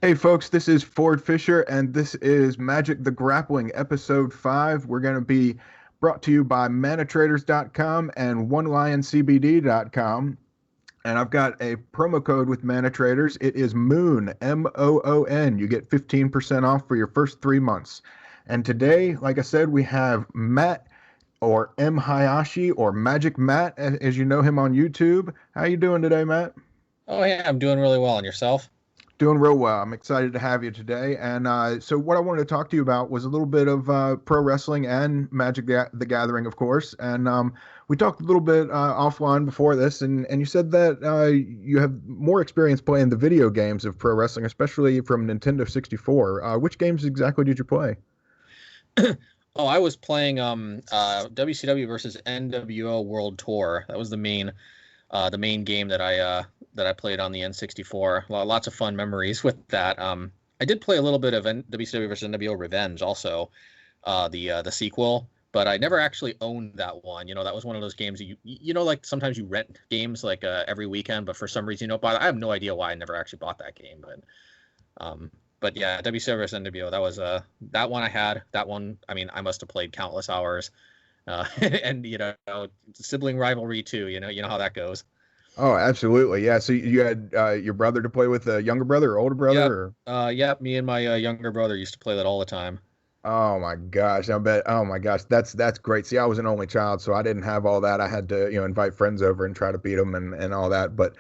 Hey folks, this is Ford Fisher, and this is Magic the Grappling, episode 5. We're going to be brought to you by manatraders.com and onelioncbd.com. And I've got a promo code with ManaTraders. It is MOON, MOON. You get 15% off for your first 3 months. And today, like I said, we have Matt, or MHayashi, or Magic Matt, as you know him on YouTube. How you doing today, Matt? Oh, yeah, I'm doing really well. And yourself? Doing real well. I'm excited to have you today. And so, what I wanted to talk to you about was a little bit of pro wrestling and Magic the Gathering, of course. And we talked a little bit offline before this, and you said that you have more experience playing the video games of pro wrestling, especially from Nintendo 64. Which games exactly did you play? Oh, I was playing WCW versus NWO World Tour. That was the main game that I played on the N64. Lots of fun memories with that. I did play a little bit of WCW versus NWO Revenge also, the sequel, but I never actually owned that one. You know, that was one of those games that like sometimes you rent games like every weekend, but for some reason you don't buy it. I have no idea why I never actually bought that game, but yeah, WCW versus NWO, that was that one I had. That one, I mean, I must have played countless hours. And sibling rivalry too. You know how that goes. Oh, absolutely. Yeah. So you had your brother to play with, a younger brother or older brother, Yep. or? Yep. Me and my younger brother used to play that all the time. Oh my gosh, I bet. Oh my gosh, that's great. See, I was an only child, so I didn't have all that. I had to, invite friends over and try to beat them and all that. But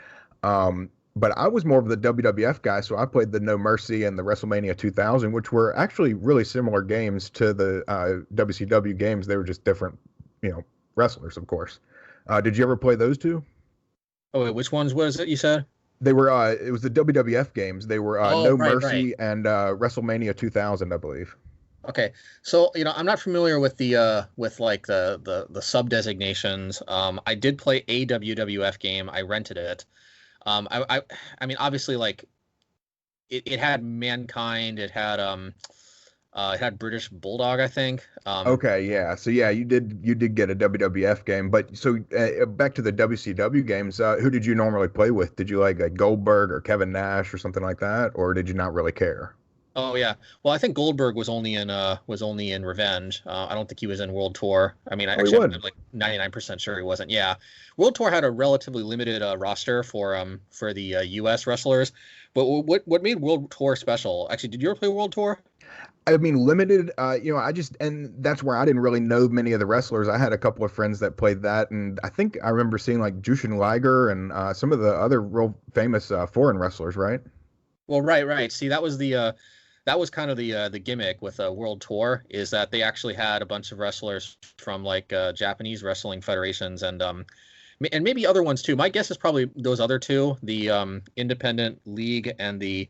I was more of the WWF guy, so I played the No Mercy and the WrestleMania 2000, which were actually really similar games to the WCW games. They were just different, wrestlers, of course. Did you ever play those two? Oh, wait, which ones was it you said? They were. It was the WWF games. They were Oh, No right, right. Mercy and WrestleMania 2000, I believe. Okay. So, I'm not familiar with the with like the sub designations. I did play a WWF game. I rented it. I mean, obviously, like it had Mankind. It had British Bulldog, I think. Okay, yeah. So yeah, you did get a WWF game, but so back to the WCW games. Who did you normally play with? Did you like Goldberg or Kevin Nash or something like that, or did you not really care? Oh yeah. Well, I think Goldberg was only in Revenge. I don't think he was in World Tour. I mean, Oh, he I'm wasn't. like 99% sure he wasn't. Yeah. World Tour had a relatively limited roster for the US wrestlers. But what made World Tour special? Actually, did you ever play World Tour? I mean, limited. And that's where I didn't really know many of the wrestlers. I had a couple of friends that played that, and I think I remember seeing like Jushin Liger and some of the other real famous foreign wrestlers, right? Well, right, right. See, that was kind of the gimmick with World Tour is that they actually had a bunch of wrestlers from like Japanese wrestling federations and maybe other ones too. My guess is probably those other two, the Independent League and the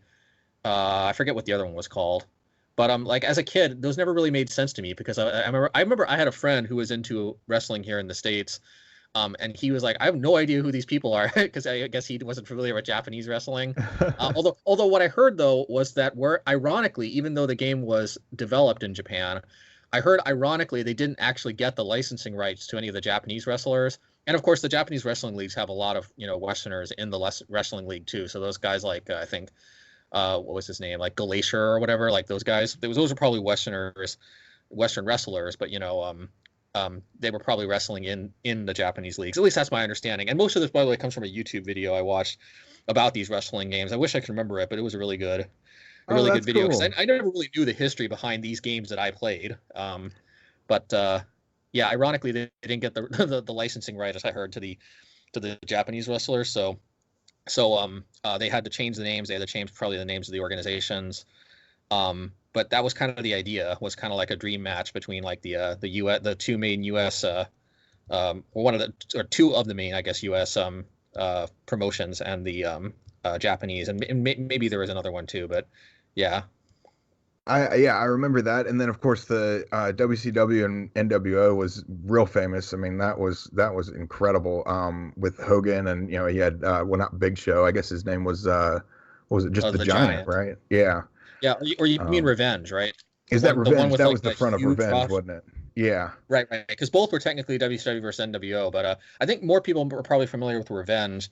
I forget what the other one was called. But like as a kid, those never really made sense to me because I remember I had a friend who was into wrestling here in the States. And he was like, I have no idea who these people are because I guess he wasn't familiar with Japanese wrestling. Although what I heard though was that where ironically, even though the game was developed in Japan, I heard ironically they didn't actually get the licensing rights to any of the Japanese wrestlers. And of course, the Japanese wrestling leagues have a lot of Westerners in the wrestling league too. So those guys like I think what was his name, like Glacier or whatever, like those guys, those are probably Western wrestlers, but they were probably wrestling in the Japanese leagues. At least that's my understanding. And most of this, by the way, comes from a YouTube video I watched about these wrestling games. I wish I could remember it, but it was a Oh, really good that's video because cool. I never really knew the history behind these games that I played. But yeah, ironically, they didn't get the licensing right, as I heard, to the Japanese wrestlers. So they had to change the names. They had to change probably the names of the organizations. But that was kind of the idea. Was kind of like a dream match between like the two main U.S. Or one of the or two of the main, I guess, U.S. Promotions and the Japanese, and maybe there was another one too. But yeah. Yeah, I remember that, and then of course the WCW and NWO was real famous. I mean, that was incredible. With Hogan, and he had well, not Big Show. I guess his name was what was it, just the The Giant, Giant. right? Yeah. Yeah, or you mean Um, Revenge, right? is that The one Revenge? with That like was the the front of huge Revenge, roster. wasn't it? Yeah. Right, right. Because both were technically WCW versus NWO, but I think more people are probably familiar with Revenge.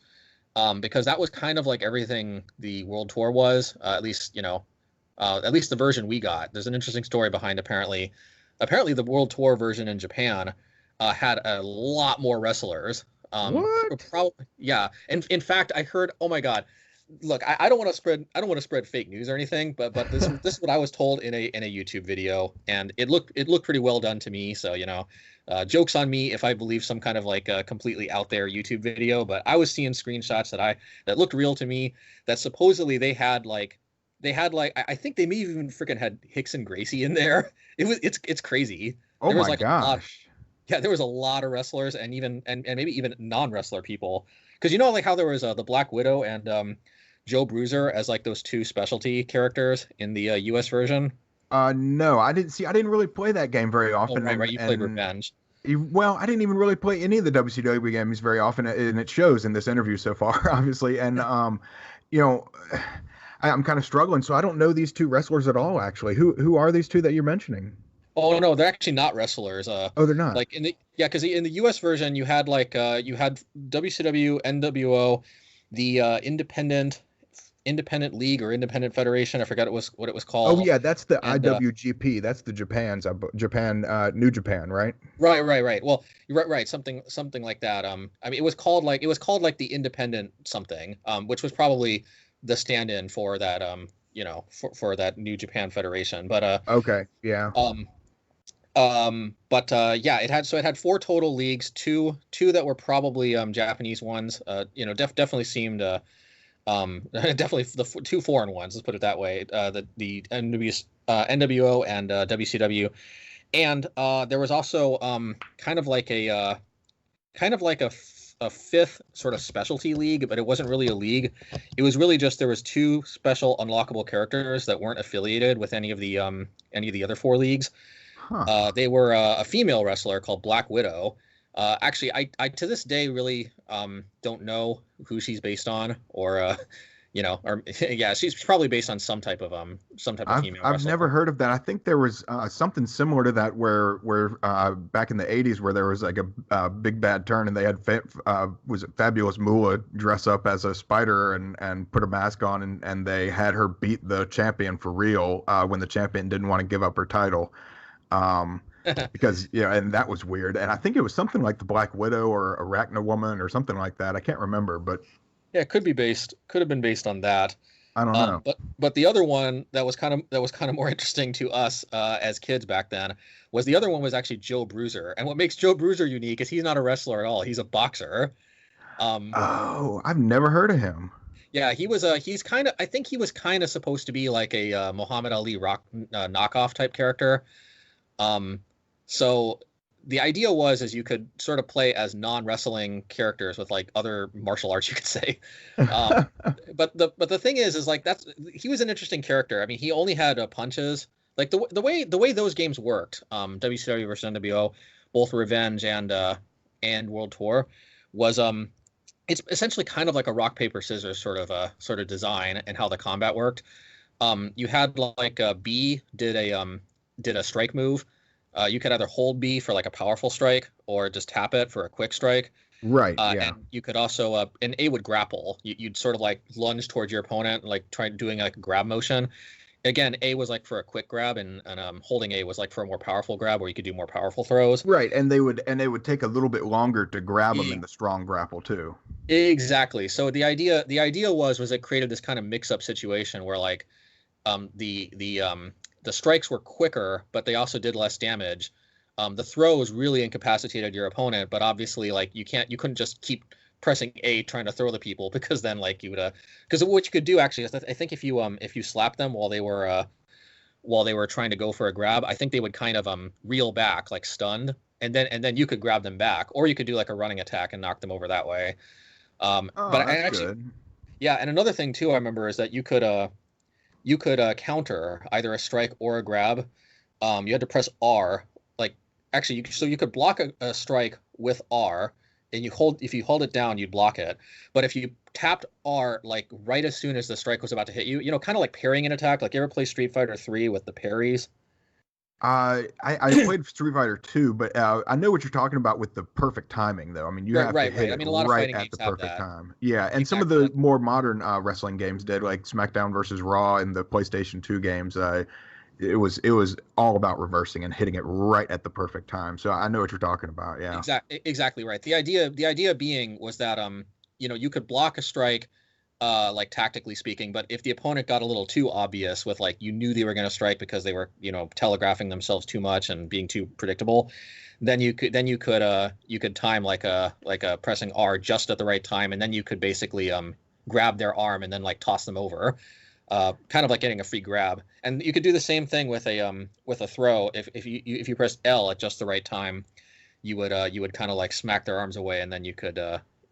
because that was kind of like everything the World Tour was, at least, at least the version we got. There's an interesting story behind apparently the World Tour version in Japan had a lot more wrestlers. What? Yeah. And in fact, I heard, oh my God, look, I don't want to spread fake news or anything, but this is what I was told in a YouTube video, and it looked pretty well done to me. So, jokes on me if I believe some kind of like a completely out there YouTube video, but I was seeing screenshots that looked real to me, that supposedly I think they may have even freaking had Hicks and Gracie in there. It's crazy. Oh There was my like a lot. gosh. Yeah, there was a lot of wrestlers, and even and maybe even non-wrestler people, because like how there was the Black Widow and Joe Bruiser as like those two specialty characters in the US version. No, I didn't really play that game very Oh, often, right, you played Revenge. well, I didn't even really play any of the WCW games very often, and it shows in this interview so far, obviously. And you know, I'm kind of struggling, so I don't know these two wrestlers at all. Actually, who are these two that you're mentioning? Oh no, they're actually not wrestlers. Oh, they're not. Like because in the US version you had you had WCW, NWO, the independent league or independent federation. I forgot what it was Oh called. yeah, that's the And IWGP. That's the Japan, New Japan, right? right. Well, you're right, something like that. I mean, it was called like the independent something, which was probably the stand-in for that for that New Japan Federation. But Okay, yeah. um yeah, it had four total leagues, two that were probably Japanese ones. Definitely seemed definitely two foreign ones. Let's put it that way. The NWO and WCW, and there was also a fifth sort of specialty league, but it wasn't really a league. It was really just there was two special unlockable characters that weren't affiliated with any of the other four leagues. Huh. They were a female wrestler called Black Widow. Actually, I to this day really don't know who she's based on, or or yeah, she's probably based on some type of female I've wrestler. never heard of that. I think there was something similar to that where back in the '80s where there was like a big bad turn and they had was it Fabulous Moolah dress up as a spider and put a mask on and they had her beat the champion for real when the champion didn't want to give up her title. Um, because and that was weird. And I think it was something like the Black Widow or Arachna Woman or something like that. I can't remember, but Yeah, it could have been based on that. I don't know. But the other one that was kind of more interesting to us as kids back then was the other one was actually Joe Bruiser. And what makes Joe Bruiser unique is he's not a wrestler at all. He's a boxer. Oh, I've never heard of him. Yeah, I think he was kind of supposed to be like a Muhammad Ali rock knockoff type character. So the idea is you could sort of play as non-wrestling characters with like other martial arts, you could say. But the thing is like he was an interesting character. I mean, he only had punches. Like the way those games worked, WCW versus NWO, both Revenge and World Tour, was it's essentially kind of like a rock paper scissors sort of design and how the combat worked. You had like B did a strike move. You could either hold B for like a powerful strike or just tap it for a quick strike. Right. Yeah. And you could also, and A would grapple. You'd sort of like lunge towards your opponent, like doing like a grab motion. Again, A was like for a quick grab, and holding A was like for a more powerful grab, where you could do more powerful throws. Right, and they would take a little bit longer to grab them in the strong grapple too. Exactly. So the idea was it created this kind of mix up situation where like the strikes were quicker, but they also did less damage. The throws really incapacitated your opponent, but obviously like you couldn't just keep pressing A trying to throw the people, because then like you would because what you could do actually is I think if you slap them while they were trying to go for a grab, I think they would kind of reel back like stunned, and then you could grab them back, or you could do like a running attack and knock them over that way. But that's actually good. Yeah, and another thing too I remember is that you could counter either a strike or a grab. You had to press R. Like actually, you could block a strike with R, and if you hold it down, you'd block it. But if you tapped R like right as soon as the strike was about to hit you, kind of like parrying an attack. Like you ever play Street Fighter 3 with the parries? I played Street Fighter 2, but I know what you're talking about with the perfect timing, though. I mean, you Right, have to right, hit right. I it mean, a lot of right fighting at games the have perfect that. time. Yeah, and some of Exactly. the more modern wrestling games did, like SmackDown versus Raw and the PlayStation 2 games. It was all about reversing and hitting it right at the perfect time. So I know what you're talking about. Yeah. Exactly right. The idea being was that you could block a strike like tactically speaking, but if the opponent got a little too obvious with like you knew they were going to strike because they were, telegraphing themselves too much and being too predictable, then you could time like a pressing R just at the right time, and then you could basically grab their arm and then like toss them over. Kind of like getting a free grab, and you could do the same thing with a throw. If you press L at just the right time, you would kind of like smack their arms away, and then you could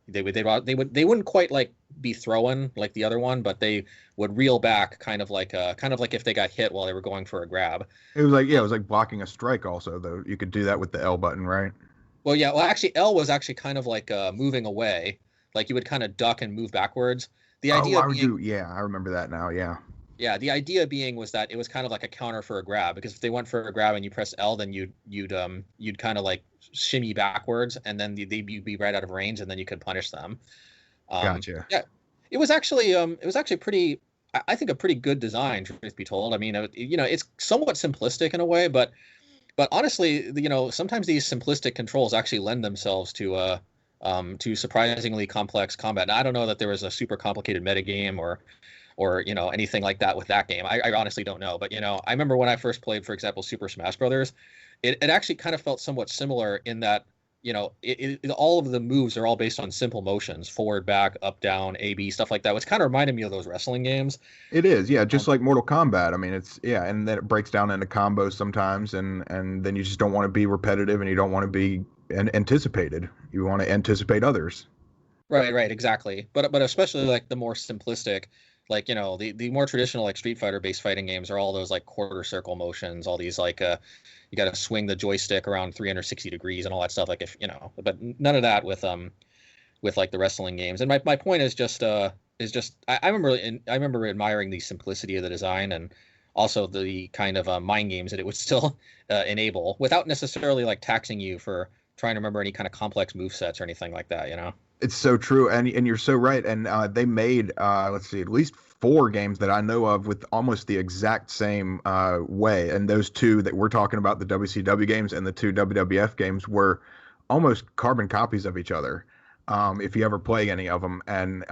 they wouldn't quite like be throwing like the other one, but they would reel back kind of like if they got hit while they were going for a grab. It was like, yeah, Uh, it was like blocking a strike also, though. You could do that with the L button, right? well, yeah, well actually L was actually kind of like moving away, like you would kind of duck and move backwards. The Oh, idea I would being do. Yeah, I remember that now. Yeah. Yeah, the idea being was that it was kind of like a counter for a grab, because if they went for a grab and you press L, then you'd kind of like shimmy backwards, and then you'd be right out of range, and then you could punish them. Gotcha. Yeah, it was actually pretty. I think a pretty good design, truth be told. I mean, it's somewhat simplistic in a way, but honestly, sometimes these simplistic controls actually lend themselves to surprisingly complex combat. Now, I don't know that there was a super complicated metagame or anything like that with that game. I honestly don't know, but I remember when I first played, for example, Super Smash Brothers, it actually kind of felt somewhat similar in that all of the moves are all based on simple motions: forward, back, up, down, A, B, stuff like that, which kind of reminded me of those wrestling games. It is, yeah, just Um, like Mortal Kombat. I mean, it's yeah, and then it breaks down into combos sometimes, and then you just don't want to be repetitive, and you don't want to be anticipated. You want to anticipate others. right, exactly. But especially like the more simplistic, like the more traditional like Street Fighter based fighting games are all those like quarter circle motions, all these like you got to swing the joystick around 360 degrees and all that stuff. Like if but none of that with like the wrestling games. And my point is just I remember admiring the simplicity of the design, and also the kind of mind games that it would still enable without necessarily like taxing you for trying to remember any kind of complex move sets or anything like that. It's so true, and you're so right. And they made let's see, at least four games that I know of with almost the exact same way. And those two that we're talking about, the WCW games and the two WWF games, were almost carbon copies of each other. If you ever play any of them, and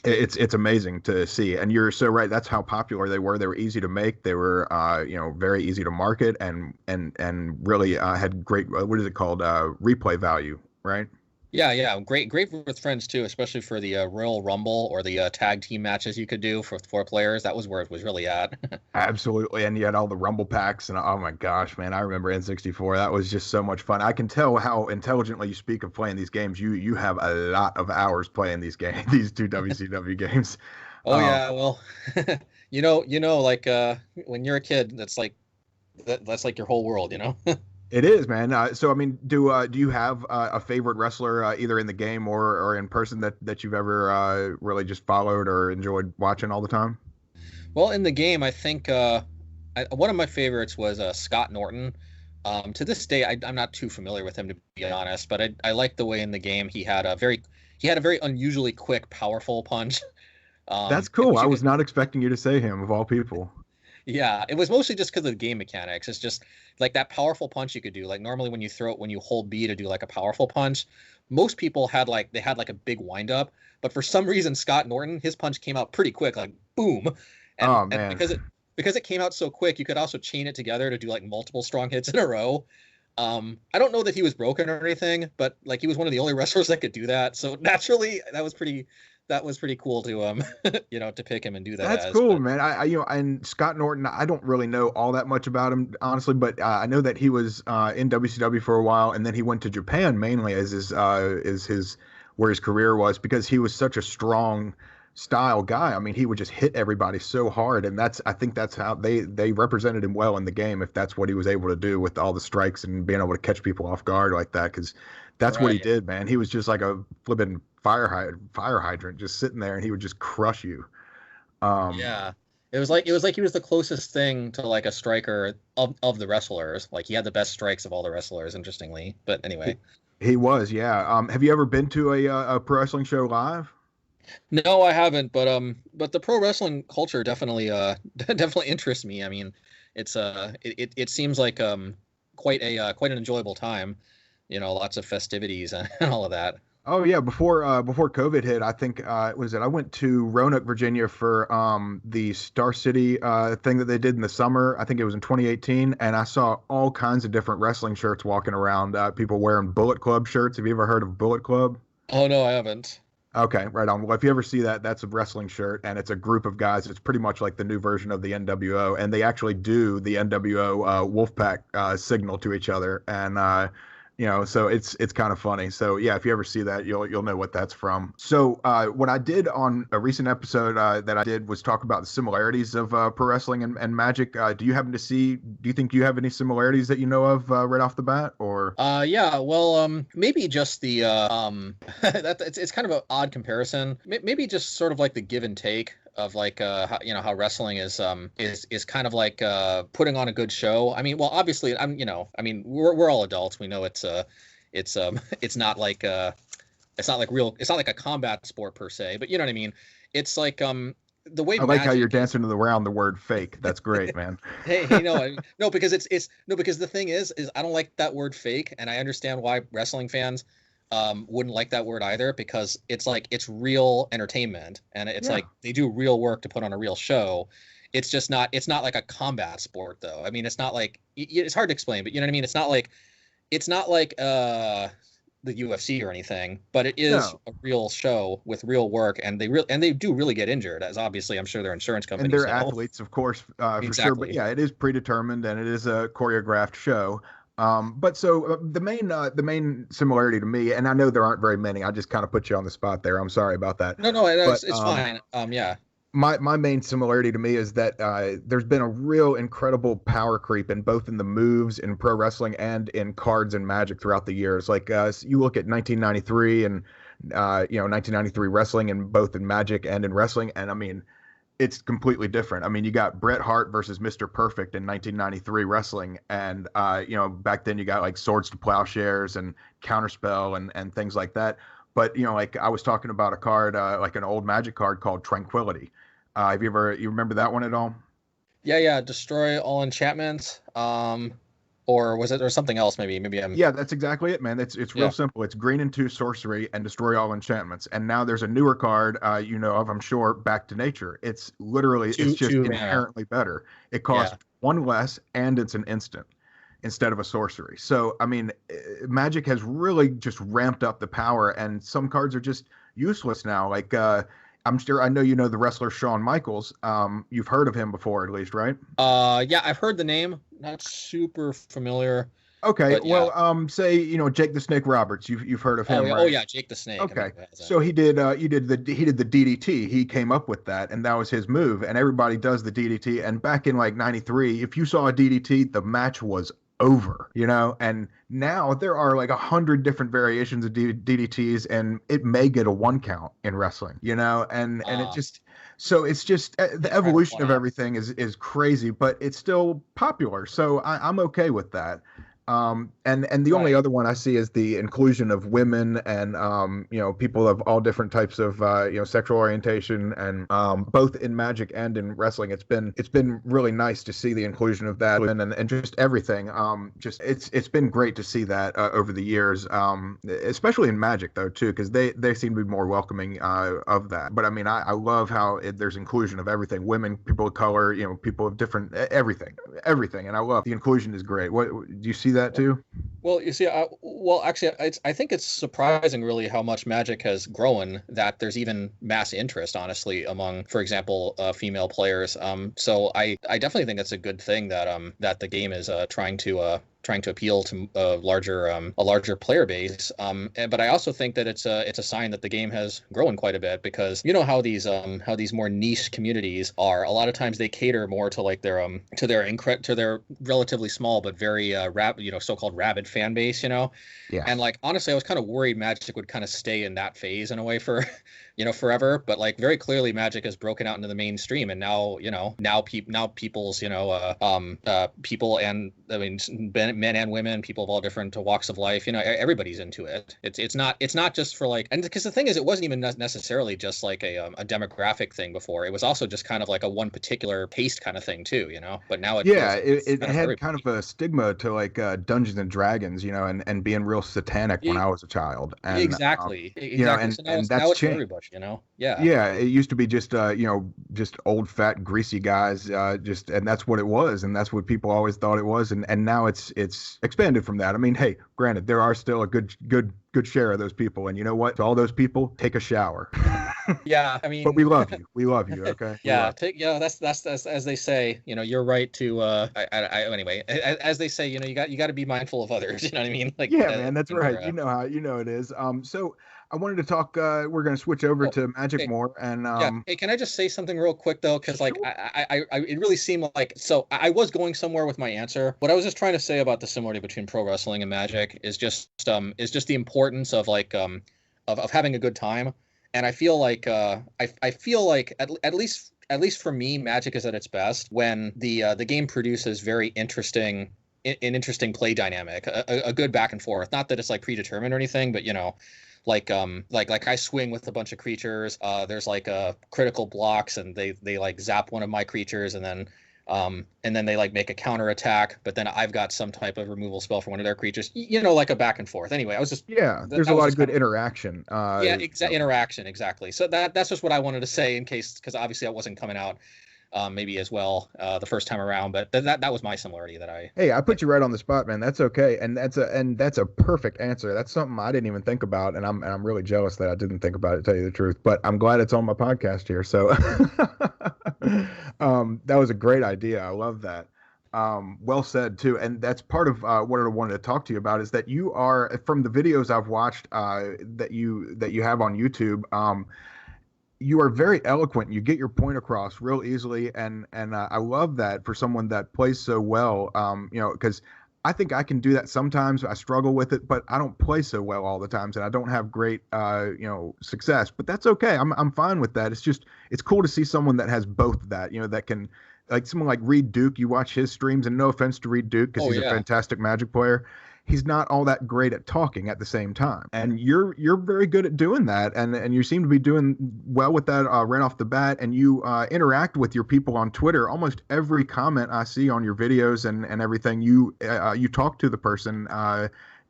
it's amazing to see. And you're so right. That's how popular they were. They were easy to make. They were very easy to market, and really had great what is it called, replay value, right? Yeah, great with friends too, especially for the Royal Rumble or the tag team matches you could do for 4 players. That was where it was really at. Absolutely. And you had all the Rumble packs, and oh my gosh, man, I remember N64. That was just so much fun. I can tell how intelligently you speak of playing these games. You have a lot of hours playing these games, these two WCW games. Oh yeah, well, like when you're a kid, that's like your whole world. It is, man. So I mean, do you have a favorite wrestler either in the game or in person that you've ever really just followed or enjoyed watching all the time? Well, in the game, I think one of my favorites was Scott Norton. To this day, I'm not too familiar with him, to be honest, but I like the way in the game he had a very unusually quick, powerful punch. That's In cool. which I you was could not expecting you to say him of all people. Yeah, it was mostly just because of the game mechanics. It's just like that powerful punch you could do. Like normally when you throw it, when you hold B to do like a powerful punch, most people had like a big wind up, but for some reason Scott Norton, his punch came out pretty quick, like boom. And Oh and man. because it came out so quick, you could also chain it together to do like multiple strong hits in a row. I don't know that he was broken or anything, but like he was one of the only wrestlers that could do that. So naturally, that was pretty cool to to pick him and do that That's as. cool, But man. And Scott Norton, I don't really know all that much about him, honestly, but I know that he was in WCW for a while, and then he went to Japan mainly as his where his career was, because he was such a strong style guy. I mean, he would just hit everybody so hard, and I think that's how they represented him well in the game, if that's what he was able to do with all the strikes and being able to catch people off guard like that, because that's what he right. did, man. He was just like a flipping fire hydrant just sitting there, and he would just crush you. Um, Yeah. it was like he was the closest thing to like a striker of the wrestlers. Like he had the best strikes of all the wrestlers, interestingly. But anyway. He was, yeah. Have you ever been to a pro wrestling show live? No, I haven't, but the pro wrestling culture definitely definitely interests me. I mean, it seems like quite an enjoyable time, lots of festivities and all of that. Oh yeah, before COVID hit, I think was it? I went to Roanoke, Virginia for the Star City thing that they did in the summer. I think it was in 2018, and I saw all kinds of different wrestling shirts walking around. People wearing Bullet Club shirts. Have you ever heard of Bullet Club? Oh no, I haven't. Okay, right on. Well, if you ever see that, that's a wrestling shirt, and it's a group of guys. It's pretty much like the new version of the NWO, and they actually do the NWO Wolfpack signal to each other, and so it's kind of funny. So yeah, if you ever see that, you'll know what that's from. So what I did on a recent episode that I did was talk about the similarities of pro wrestling and Magic. Do you think you have any similarities that you know of right off the bat, or? Yeah, well, maybe just the it's kind of an odd comparison. Maybe just sort of like the give and take of like how wrestling is kind of like putting on a good show. I mean, well, obviously, we're all adults. We know it's it's not like it's not like a combat sport per se, but you know what I mean. It's like the way I like how you're dancing around the word fake. That's great, man. Hey, no, because because the thing is I don't like that word fake, and I understand why wrestling fans wouldn't like that word either, because it's real entertainment, and it's like they do real work to put on a real show. It's not like a combat sport though. I mean, it's not like, it's hard to explain, but you know what I mean? It's not like the UFC or anything, but it is a real show with real work, and they do really get injured, as obviously I'm sure their insurance companies and they're know. athletes, of course, for sure. Exactly. But yeah, it is predetermined and it is a choreographed show. But so the main similarity to me, and I know there aren't very many. I just kind of put you on the spot there. I'm sorry about that. No, it's fine. Yeah. My main similarity to me is that there's been a real incredible power creep in both in the moves in pro wrestling and in cards and Magic throughout the years. Like you look at 1993 and 1993 wrestling, and both in Magic and in wrestling, and I mean, it's completely different. I mean, you got Bret Hart versus Mr. Perfect in 1993 wrestling, and back then you got like Swords to Plowshares and Counterspell and things like that. But like I was talking about a card, like an old Magic card called Tranquility. You remember that one at all? Yeah. Destroy all enchantments. Or was it, or something else? Maybe I'm. Yeah, that's exactly it, man. It's real simple. It's green and 2 sorcery and destroy all enchantments. And now there's a newer card, I'm sure, Back to Nature. It's literally it's just inherently better. It costs 1 less, and it's an instant instead of a sorcery. So I mean, Magic has really just ramped up the power, and some cards are just useless now. Like I'm sure I know you know the wrestler Shawn Michaels. You've heard of him before, at least, right? Yeah, I've heard the name. Not super familiar. Okay, well, say Jake the Snake Roberts. You've heard of him, right? Oh yeah, Jake the Snake. Okay, so he did the DDT. He came up with that, and that was his move. And everybody does the DDT. And back in like '93, if you saw a DDT, the match was over. And now there are like 100 different variations of DDTs, and it may get a 1 count in wrestling. And it just. So it's just the evolution of everything is crazy, but it's still popular. So I'm okay with that. And the only other one I see is the inclusion of women and people of all different types of sexual orientation, and both in Magic and in wrestling. It's been really nice to see the inclusion of that and just everything. It's been great to see that over the years, especially in Magic though too, because they seem to be more welcoming of that. But I mean, I love how there's inclusion of everything: women, people of color, people of different everything, and I love the inclusion is great. What do you see that too? Well, you see, actually, I think it's surprising really how much Magic has grown, that there's even mass interest, honestly, among, for example, female players. So I definitely think it's a good thing that the game is trying to appeal to a larger player base. But I also think that it's a sign that the game has grown quite a bit, because how these more niche communities are. A lot of times they cater more to like their relatively small but very so-called rabid fan base. Yeah. And like honestly, I was kind of worried Magic would kind of stay in that phase in a way for forever, but like very clearly Magic has broken out into the mainstream, and now people's people, and I mean men and women, people of all different walks of life, everybody's into it. It's not just for like, and because the thing is, it wasn't even necessarily just like a demographic thing before. It was also just kind of like a one particular taste kind of thing too, but now it Yeah, feels it kind of had kind of a stigma to like Dungeons and Dragons, and being real satanic when I was a child. And exactly. So now and it's now that's it's for changed. everybody, yeah. Yeah, it used to be just just old fat greasy guys, and that's what it was, and that's what people always thought it was, and now it's expanded from that. I mean, hey, granted, there are still a good share of those people, and you know what? To all those people, take a shower. Yeah, I mean, But we love you. We love you. Okay. yeah, that's as they say, you're right to anyway, as they say, you got to be mindful of others. You know what I mean? Like, Yeah, man, that's right. You know it is. So I wanted to talk. We're going to switch over oh, to Magic hey, more, and yeah. Hey, can I just say something real quick though? Because like sure. it really seemed like, so I was going somewhere with my answer. What I was just trying to say about the similarity between pro wrestling and Magic is just the importance of like of having a good time. And I feel like I feel like at least for me, Magic is at its best when the game produces very interesting an interesting play dynamic, a good back and forth. Not that it's like predetermined or anything, but like I swing with a bunch of creatures. There's like critical blocks, and they like zap one of my creatures, and then they like make a counter attack, but then I've got some type of removal spell for one of their creatures. Like a back and forth. Anyway, I was just Yeah, that, there's a that was lot of just good kind of interaction. yeah, interaction, exactly. So that's just what I wanted to say in case, because obviously that wasn't coming out maybe as well the first time around, but that was my similarity that I Hey, I like. put you right on the spot, man. That's okay, and that's a perfect answer. That's something I didn't even think about, and I'm really jealous that I didn't think about it, to tell you the truth. But I'm glad it's on my podcast here. So, that was a great idea. I love that. Well said too, and that's part of what I wanted to talk to you about is that you are, from the videos I've watched that you have on YouTube. You are very eloquent. You get your point across real easily, and I love that for someone that plays so well. Because I think I can do that sometimes. I struggle with it, but I don't play so well all the times, and I don't have great success. But that's okay. I'm fine with that. It's cool to see someone that has both of that. That can, like someone like Reed Duke. You watch his streams, and no offense to Reed Duke because Oh he's a yeah. fantastic Magic player, he's not all that great at talking at the same time. And you're very good at doing that, and you seem to be doing well with that right off the bat. And you interact with your people on Twitter. Almost every comment I see on your videos and everything, you talk to the person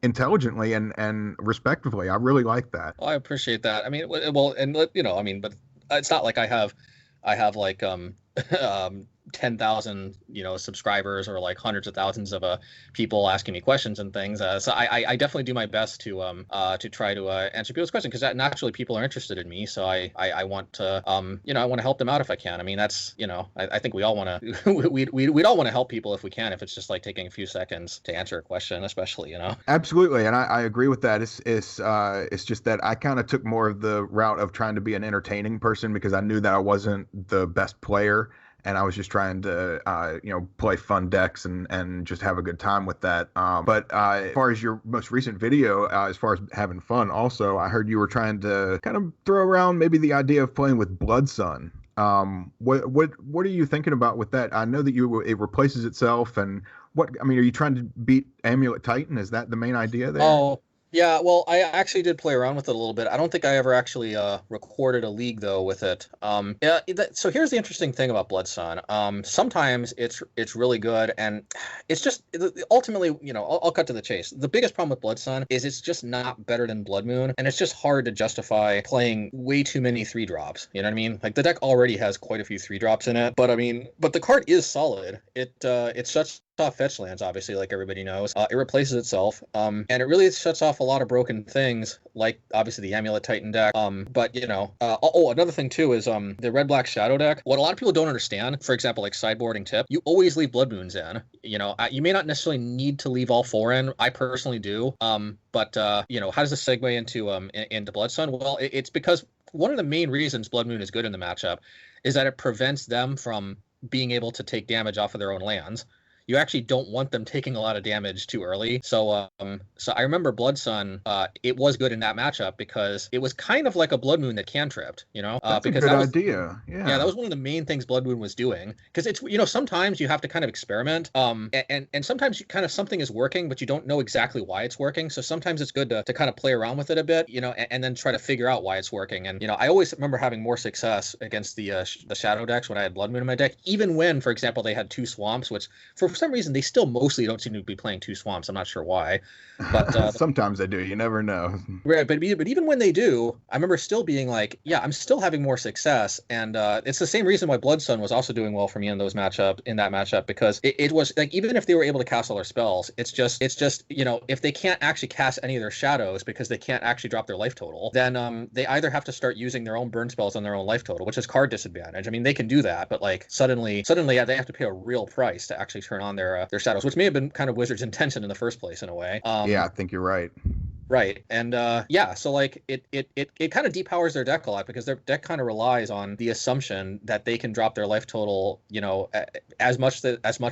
intelligently and respectfully. I really like that. Well, I appreciate that. I mean, well, and I mean, but it's not like I have like 10,000 subscribers, or like hundreds of thousands of people asking me questions and things. So I definitely do my best to try to answer people's questions, because naturally people are interested in me. So I want to I want to help them out if I can. I mean, that's I think we all want to we'd all want to help people if we can, if it's just like taking a few seconds to answer a question, especially. Absolutely, and I agree with that. It's just that I kind of took more of the route of trying to be an entertaining person because I knew that I wasn't the best player, and I was just trying to play fun decks and just have a good time with that. But as far as your most recent video, as far as having fun, also I heard you were trying to kind of throw around maybe the idea of playing with Blood Sun. What are you thinking about with that? I know that it replaces itself, and are you trying to beat Amulet Titan? Is that the main idea there? Oh, yeah. Well, I actually did play around with it a little bit. I don't think I ever actually recorded a league though with it. Yeah. So here's the interesting thing about Blood Sun. Sometimes it's really good, and it's just ultimately, I'll cut to the chase. The biggest problem with Blood Sun is it's just not better than Blood Moon, and it's just hard to justify playing way too many 3-drops. You know what I mean? Like the deck already has quite a few 3-drops in it, but the card is solid. It shuts off fetch lands, obviously, like everybody knows. It replaces itself, and it really shuts off a lot of broken things, like obviously the Amulet Titan deck. But another thing too is the Red Black Shadow deck. What a lot of people don't understand, for example, like sideboarding tip, you always leave Blood Moons in. You may not necessarily need to leave all 4 in. I personally do. But how does this segue into Blood Sun? Well, it's because one of the main reasons Blood Moon is good in the matchup is that it prevents them from being able to take damage off of their own lands. you actually don't want them taking a lot of damage too early. So so I remember Blood Sun, it was good in that matchup because it was kind of like a Blood Moon that cantripped, That's a because good that was idea. yeah, that Yeah. was one of the main things Blood Moon was doing. Because it's, sometimes you have to kind of experiment. And sometimes you kind of something is working, but you don't know exactly why it's working. So sometimes it's good to kind of play around with it a bit, and then try to figure out why it's working. And I always remember having more success against the Shadow decks when I had Blood Moon in my deck, even when, for example, they had two swamps, which for some reason they still mostly don't seem to be playing two swamps. I'm not sure why, but Sometimes they do. You never know. right, but even when they do, I remember still being like, yeah, I'm still having more success, and it's the same reason why Blood Sun was also doing well for me in that matchup, because it was like, even if they were able to cast all their spells, it's just if they can't actually cast any of their shadows because they can't actually drop their life total, then they either have to start using their own burn spells on their own life total, which is card disadvantage. I mean, they can do that, but like suddenly, yeah, they have to pay a real price to actually turn on their shadows, which may have been kind of Wizards' intention in the first place in a way. Yeah, I think you're right. Right. And yeah, so like it kind of depowers their deck a lot, because their deck kind of relies on the assumption that they can drop their life total, as much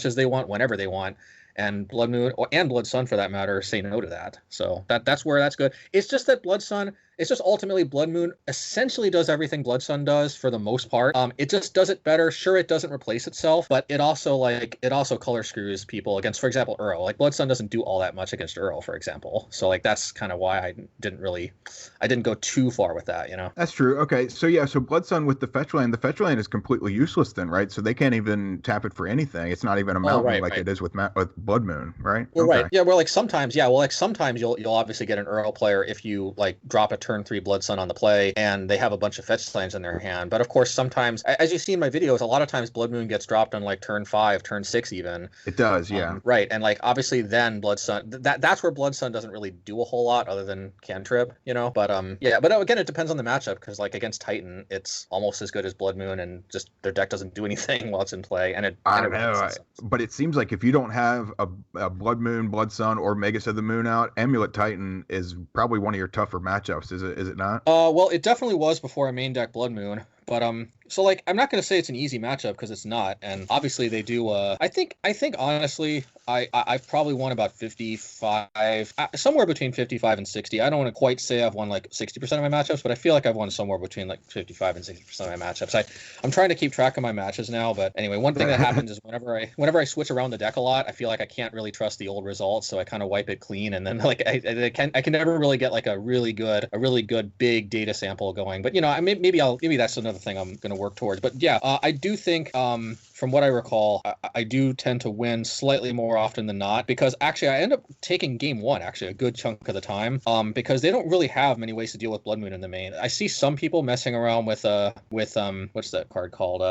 as they want whenever they want. And Blood Moon and Blood Sun, for that matter, say no to that. So that's where that's good. It's just that Blood Sun, it's just ultimately Blood Moon essentially does everything Blood Sun does for the most part. It just does it better. Sure, it doesn't replace itself, but it also color screws people against, for example, Uro. Like Blood Sun doesn't do all that much against Uro, for example. So like that's kind of why I didn't go too far with that. That's true. Okay, so yeah, so Blood Sun with the fetch land is completely useless then, right? So they can't even tap it for anything. It's not even a mountain right. it is with Blood Moon, right? Well, Okay. right. Yeah, well, like sometimes you'll obviously get an Uro player if you like drop a turn 3 Blood Sun on the play and they have a bunch of fetch lands in their hand. But of course, sometimes, as you see in my videos, a lot of times Blood Moon gets dropped on like turn 5, turn 6 even. It does, yeah. Right, and like obviously then Blood Sun, that's where Blood Sun doesn't really do a whole lot other than cantrip, But yeah, but again, it depends on the matchup, because like against Titan, it's almost as good as Blood Moon, and just their deck doesn't do anything while it's in play, and I don't know, but it seems like if you don't have a Blood Moon, Blood Sun, or Magus of the Moon out, Amulet Titan is probably one of your tougher matchups. Is it not? Well, it definitely was before I main deck Blood Moon. But so like I'm not going to say it's an easy matchup, because it's not, and obviously they do. I think honestly, I've probably won about 55, somewhere between 55 and 60. I don't want to quite say I've won like 60% of my matchups, but I feel like I've won somewhere between like 55 and 60% of my matchups. I'm trying to keep track of my matches now, but anyway, one thing that happens is whenever I switch around the deck a lot, I feel like I can't really trust the old results, so I kind of wipe it clean, and then like I can never really get like a really good big data sample going. But maybe that's another thing I'm going to work towards. But yeah, I do think from what I recall, I do tend to win slightly more often than not, because actually I end up taking game 1 actually a good chunk of the time, because they don't really have many ways to deal with Blood Moon in the main. I see some people messing around with what's that card called,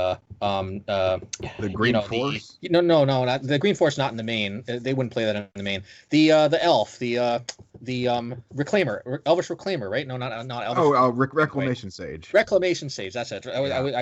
the Green Force? No, not the Green Force, not in the main. They wouldn't play that in the main. The elf, the Reclaimer, Elvish Reclaimer, right? No, not Elvish. Reclamation Sage. Reclamation Sage, that's it. Yeah.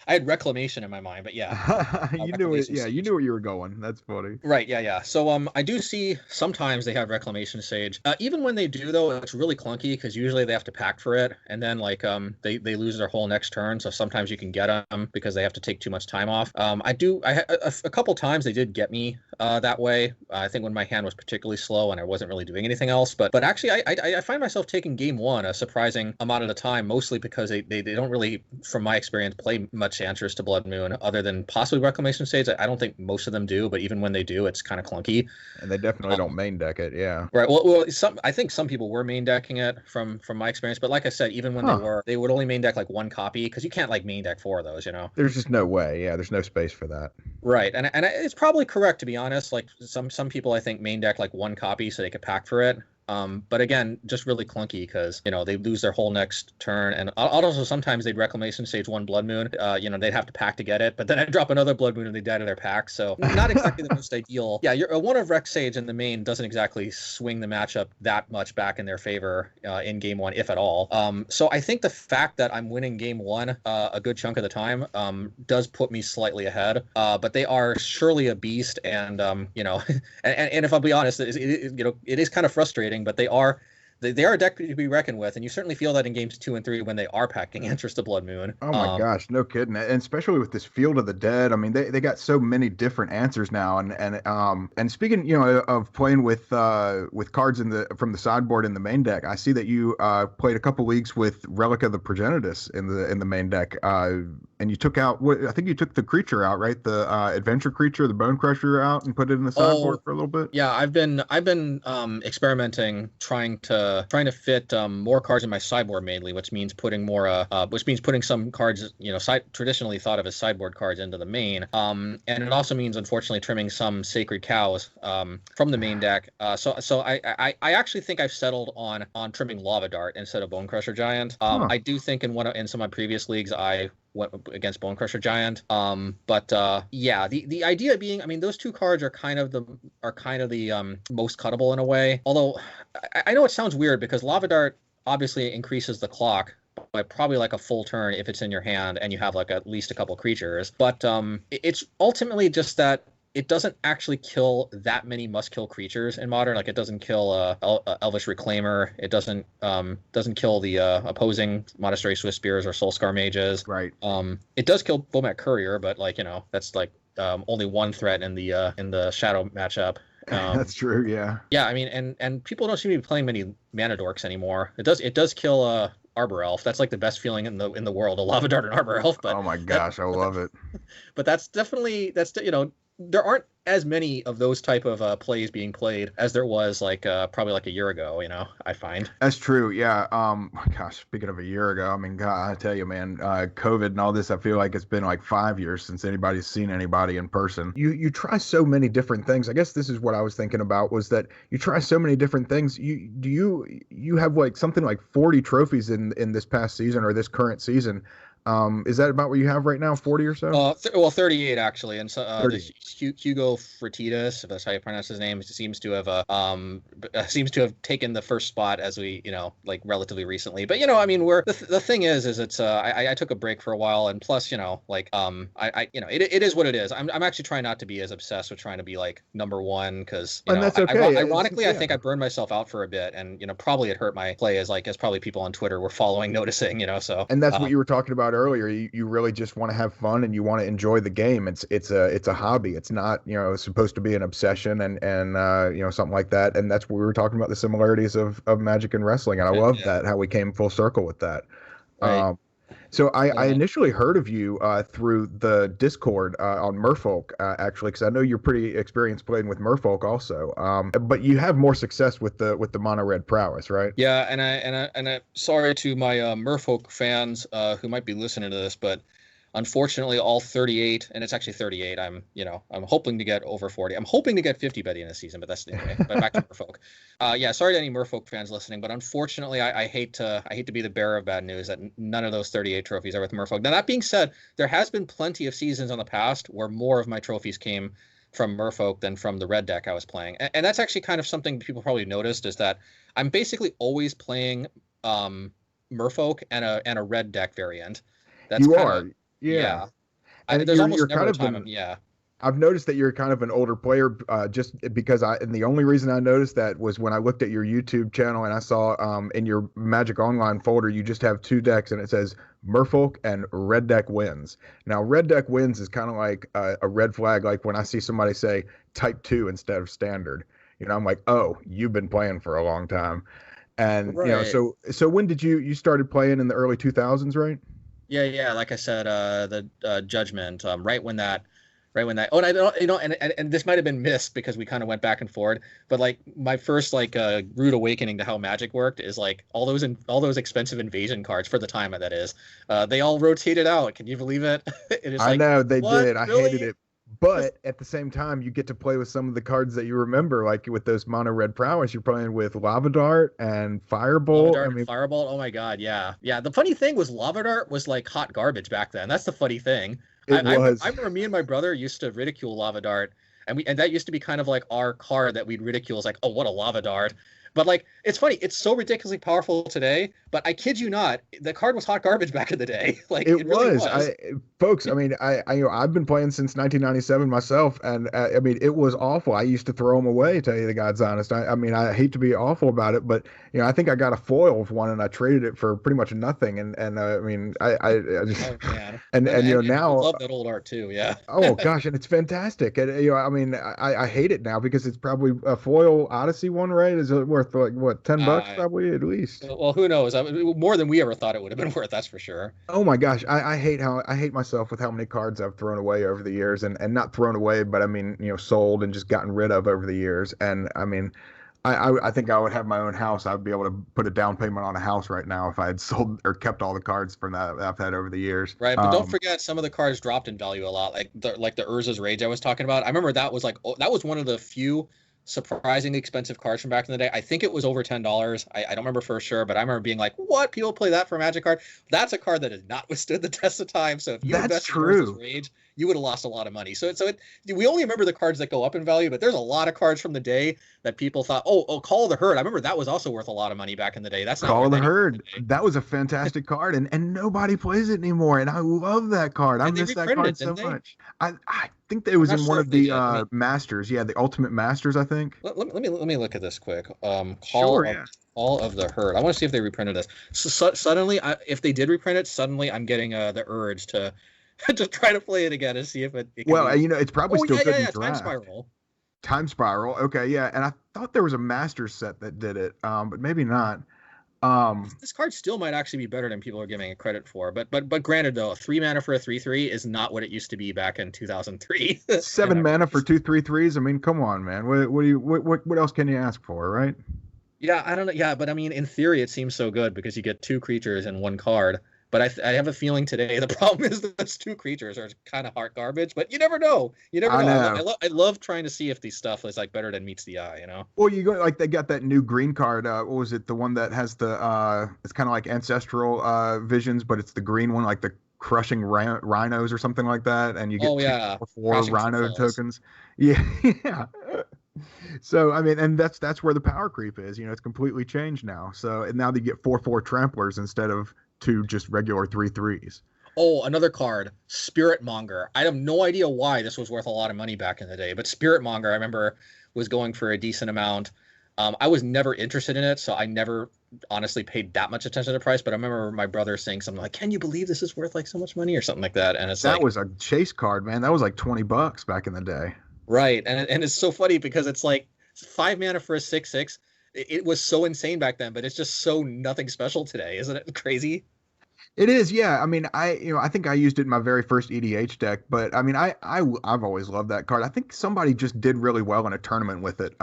I had Reclamation in my mind, but yeah. You knew it. Yeah, you knew where you were going. That's funny. Right. Yeah. So I do see sometimes they have Reclamation Sage. Even when they do, though, it's really clunky, because usually they have to pack for it, and then like they lose their whole next turn. So sometimes you can get them because they have to take too much time off. A couple times they did get me that way. I think when my hand was particularly slow and I wasn't really doing anything else. But actually, I find myself taking game 1 a surprising amount of the time, mostly because they don't really, from my experience, play much answers to Blood Moon other than possibly Reclamation Sage. I don't think most of them do, but even when they do, it's kind of clunky. And they definitely don't main deck it, yeah. Right. Well, I think some people were main decking it from my experience, but like I said, even when they would only main deck like 1 copy, because you can't like main deck 4 of those, There's just no way. Yeah, there's no space for that. Right, and it's probably correct, to be honest. Like some people, I think, main deck like 1 copy so they could pack for it. But again, just really clunky, because they lose their whole next turn, and also sometimes they'd Reclamation Stage 1 Blood Moon. They'd have to pack to get it, but then I'd drop another Blood Moon and they'd die to their pack. So not exactly the most ideal. Yeah, you're one of Rec Sage in the main doesn't exactly swing the matchup that much back in their favor in game 1, if at all. So I think the fact that I'm winning game 1 a good chunk of the time does put me slightly ahead. But they are surely a beast, and and if I'll be honest, it is kind of frustrating. But they are they are a deck to be reckoned with, and you certainly feel that in games 2 and 3 when they are packing Answers to Blood Moon. Oh my gosh, no kidding. And especially with this Field of the Dead, I mean, they got so many different answers now. And speaking, of playing with cards from the sideboard in the main deck, I see that you played a couple leagues with Relic of the Progenitus in the main deck. And you took out I think you took the creature out, right? The adventure creature, the Bone Crusher out, and put it in the sideboard for a little bit. Yeah, I've been experimenting, trying to fit more cards in my sideboard mainly, which means putting some cards, traditionally thought of as sideboard cards into the main. And it also means, unfortunately, trimming some Sacred Cows from the main deck. So I actually think I've settled on trimming Lava Dart instead of Bone Crusher Giant. I do think in some of my previous leagues I went against Bone Crusher Giant. But the idea being, I mean, those two cards are kind of the most cuttable in a way. Although I know it sounds weird because Lava Dart obviously increases the clock by probably like a full turn if it's in your hand and you have like at least a couple creatures. But it's ultimately just that it doesn't actually kill that many must-kill creatures in Modern. Like, it doesn't kill Elvish Reclaimer. It doesn't kill the opposing Monastery Swift Spears or Soulscar Mages. Right. It does kill Bomat Courier, but that's only one threat in the Shadow matchup. That's true. Yeah. Yeah, I mean, and people don't seem to be playing many Mana Dorks anymore. It does kill Arbor Elf. That's like the best feeling in the world, a Lava Dart and Arbor Elf. But oh my gosh, I love it. But that's there aren't as many of those type of plays being played as there was probably like a year ago, I find. That's true. Yeah. Gosh, speaking of a year ago, I mean, God, I tell you, man, COVID and all this, I feel like it's been like 5 years since anybody's seen anybody in person. You try so many different things. I guess this is what I was thinking about, was that you try so many different things. You have like something like 40 trophies in this past season or this current season. Is that about what you have right now, 40 or so? 38 actually, and so Hugo Fertitas, if that's how you pronounce his name, seems to have taken the first spot as we, relatively recently. But I mean, the thing is it's I took a break for a while, and plus, it is what it is. I'm actually trying not to be as obsessed with trying to be like number one, because that's okay. Ironically, I think I burned myself out for a bit, and probably it hurt my play as probably people on Twitter were noticing, so. And that's what you were talking about earlier. You really just want to have fun and you want to enjoy the game. It's a hobby. It's not supposed to be an obsession and something like that. And that's what we were talking about, the similarities of Magic and wrestling. And I love that, how we came full circle with that. Right. So I initially heard of you through the Discord on Merfolk, actually, because I know you're pretty experienced playing with Merfolk also. But you have more success with the mono red prowess, right? Yeah, and I sorry to my Merfolk fans who might be listening to this, but unfortunately, all 38, and it's actually 38. I'm hoping to get over 40. I'm hoping to get 50 by the end of the season, but that's anyway. But back to Merfolk. Sorry to any Merfolk fans listening, but unfortunately, I hate to be the bearer of bad news that none of those 38 trophies are with Merfolk. Now, that being said, there has been plenty of seasons in the past where more of my trophies came from Merfolk than from the red deck I was playing, and that's actually kind of something people probably noticed, is that I'm basically always playing Merfolk and a red deck variant. That's you are. Yeah. There's almost never a time. I've noticed that you're kind of an older player, just because and the only reason I noticed that was when I looked at your YouTube channel and I saw in your Magic Online folder, you just have 2 decks and it says Merfolk and Red Deck Wins. Now, Red Deck Wins is kind of like a red flag, like when I see somebody say Type 2 instead of Standard. I'm like, oh, you've been playing for a long time. And, right. So when did you started playing in the early 2000s, right? Yeah. Like I said, the Judgment, right when that. And I don't, and this might have been missed because we kind of went back and forward. But like my first rude awakening to how Magic worked is like all those expensive invasion cards for the time that is. They all rotated out. Can you believe it? I know they did. I really? hated it. But at the same time, you get to play with some of the cards that you remember, like with those mono red prowess. You're playing with Lava Dart and Firebolt. Firebolt. Oh my God, yeah. The funny thing was Lava Dart was like hot garbage back then. That's the funny thing. I remember me and my brother used to ridicule Lava Dart, and that used to be kind of like our card that we'd ridicule. Is like, oh, what a Lava Dart. But like, it's funny. It's so ridiculously powerful today. But I kid you not, the card was hot garbage back in the day. Like it really was. folks, I mean, I've been playing since 1997 myself, and I mean, it was awful. I used to throw them away, tell you the God's honest. I mean, I hate to be awful about it, but I think I got a foil of one, and I traded it for pretty much nothing. And I mean, I just Oh man, and and I now. love that old art too. Yeah. Oh gosh, and it's fantastic. And I mean, I hate it now because it's probably a foil Odyssey one, right? Is it worth like what, $10 Uh, probably at least? well, who knows? I mean, more than we ever thought it would have been worth. That's for sure. Oh my gosh, I hate myself with how many cards I've thrown away over the years, and not thrown away, but I mean, sold and just gotten rid of over the years. And I mean, I think I would have my own house. I'd be able to put a down payment on a house right now if I had sold or kept all the cards from that I've had over the years. Right, but don't forget some of the cards dropped in value a lot, like the Urza's Rage I was talking about. I remember that was that was one of the few surprisingly expensive cards from back in the day. I think it was over $10. I don't remember for sure, but I remember being like, "What? People play that for a Magic card?" That's a card that has not withstood the test of time. So if you That's invested in true. Urza's Rage, you would have lost a lot of money. We only remember the cards that go up in value, but there's a lot of cards from the day that people thought, "Oh, Call of the Herd." I remember that was also worth a lot of money back in the day. That's not Call of worth the anything Herd. today. That was a fantastic card, and nobody plays it anymore. And I love that card. I And they miss that reprinted card it, so didn't they? much. I think that it I'm was not in one sure of if they the did. Masters. Yeah, the Ultimate Masters, I think. Let me look at this quick. Sure, yeah. Call of the Herd. I want to see if they reprinted this. Suddenly, if they did reprint it, suddenly I'm getting the urge to to try to play it again and see if it can Well, be. it's probably Oh still good in Time draft. Spiral. Time Spiral. Okay, yeah. And I thought there was a Masters set that did it, but maybe not. This card still might actually be better than people are giving it credit for. But granted though, 3 mana for a 3/3 is not what it used to be back in 2003. Seven mana for 2/3/3s. I mean, come on, man. What else can you ask for, right? Yeah, I don't know. Yeah, but I mean, in theory, it seems so good because you get 2 creatures in one card. But I have a feeling today the problem is that those 2 creatures are kind of hard garbage. But you never know. You never I know. know. I love trying to see if these stuff is like better than meets the eye. You know. Well, you go like they got that new green card. What was it? The one that has the it's kind of like ancestral visions, but it's the green one, like the crushing rhinos or something like that, and you get Oh yeah, four Crashing rhino Footfalls. tokens. Yeah, yeah. So I mean, and that's where the power creep is. It's completely changed now. So and now they get 4/4 tramplers instead of two just regular 3/3s. Oh, another card, Spirit Monger. I have no idea why this was worth a lot of money back in the day, but Spirit Monger, I remember, was going for a decent amount. I was never interested in it, so I never honestly paid that much attention to the price. But I remember my brother saying something like, "Can you believe this is worth like so much money?" or something like that. And it's That like, was a chase card, man. That was like $20 back in the day. right, and it's so funny because it's like 5 mana for a 6/6. It was so insane back then, but it's just so nothing special today, isn't it crazy? It is, yeah. I mean, I think I used it in my very first EDH deck, but I mean, I've always loved that card. I think somebody just did really well in a tournament with it.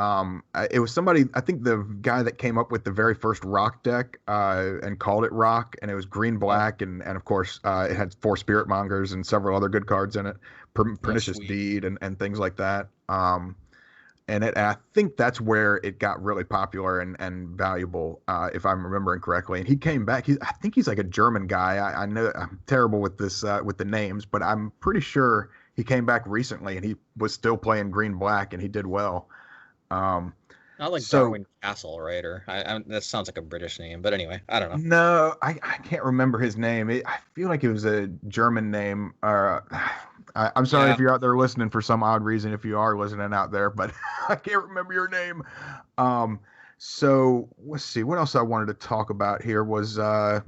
It was somebody, I think the guy that came up with the very first Rock deck, and called it Rock, and it was green black, and of course, it had 4 Spirit Mongers and several other good cards in it, Pernicious Sweet. Deed and things like that. And I think that's where it got really popular and valuable, if I'm remembering correctly. And he came back. I think he's like a German guy. I know I'm terrible with this with the names, but I'm pretty sure he came back recently and he was still playing green black and he did well. Um, Not like so Darwin Castle, right? Or that sounds like a British name, but anyway, I don't know. no, I can't remember his name. I feel like it was a German name. I'm sorry Yeah. if you're out there listening for some odd reason, if you are listening out there, but I can't remember your name. So let's see. What else I wanted to talk about here was you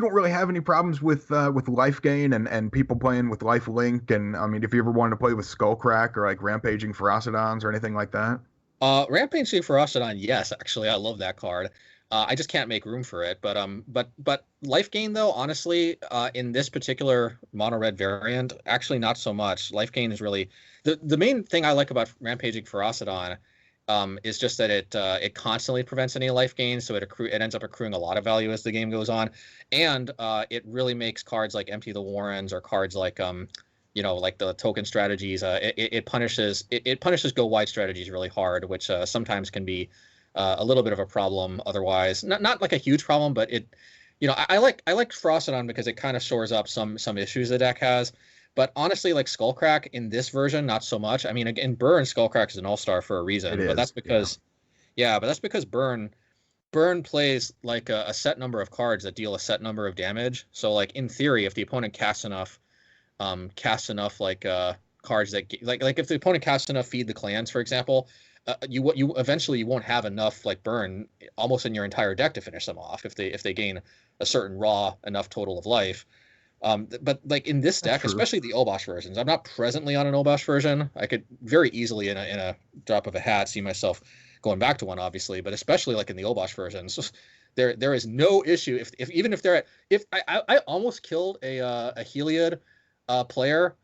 don't really have any problems with life gain and people playing with life link, and I mean if you ever wanted to play with Skullcrack or like rampaging Ferocidons or anything like that. Rampaging Ferocidon, yes, actually, I love that card. I just can't make room for it. But life gain though, honestly, in this particular mono red variant, actually not so much. Life gain is really the main thing I like about Rampaging Ferocidon, is just that it constantly prevents any life gain, so it ends up accruing a lot of value as the game goes on, and it really makes cards like Empty the Warrens or cards like like the token strategies. It punishes go wide strategies really hard, which sometimes can be a little bit of a problem. Otherwise, not like a huge problem, but I like Ferocidon because it kind of shores up some issues the deck has. But honestly, like Skullcrack in this version, not so much. I mean, again, Burn Skullcrack is an all-star for a reason, It but that's is, yeah. because, yeah, but that's because Burn burn plays like a set number of cards that deal a set number of damage. So like in theory, if the opponent casts enough like cards that like if the opponent casts enough Feed the Clans, for example, you eventually you won't have enough like burn almost in your entire deck to finish them off if they gain a certain raw enough total of life. But like in this deck, especially the Obosh versions, I'm not presently on an Obosh version. I could very easily in a drop of a hat see myself going back to one, obviously, but especially like in the Obosh versions, there is no issue if even if they're at, if I almost killed a Heliod player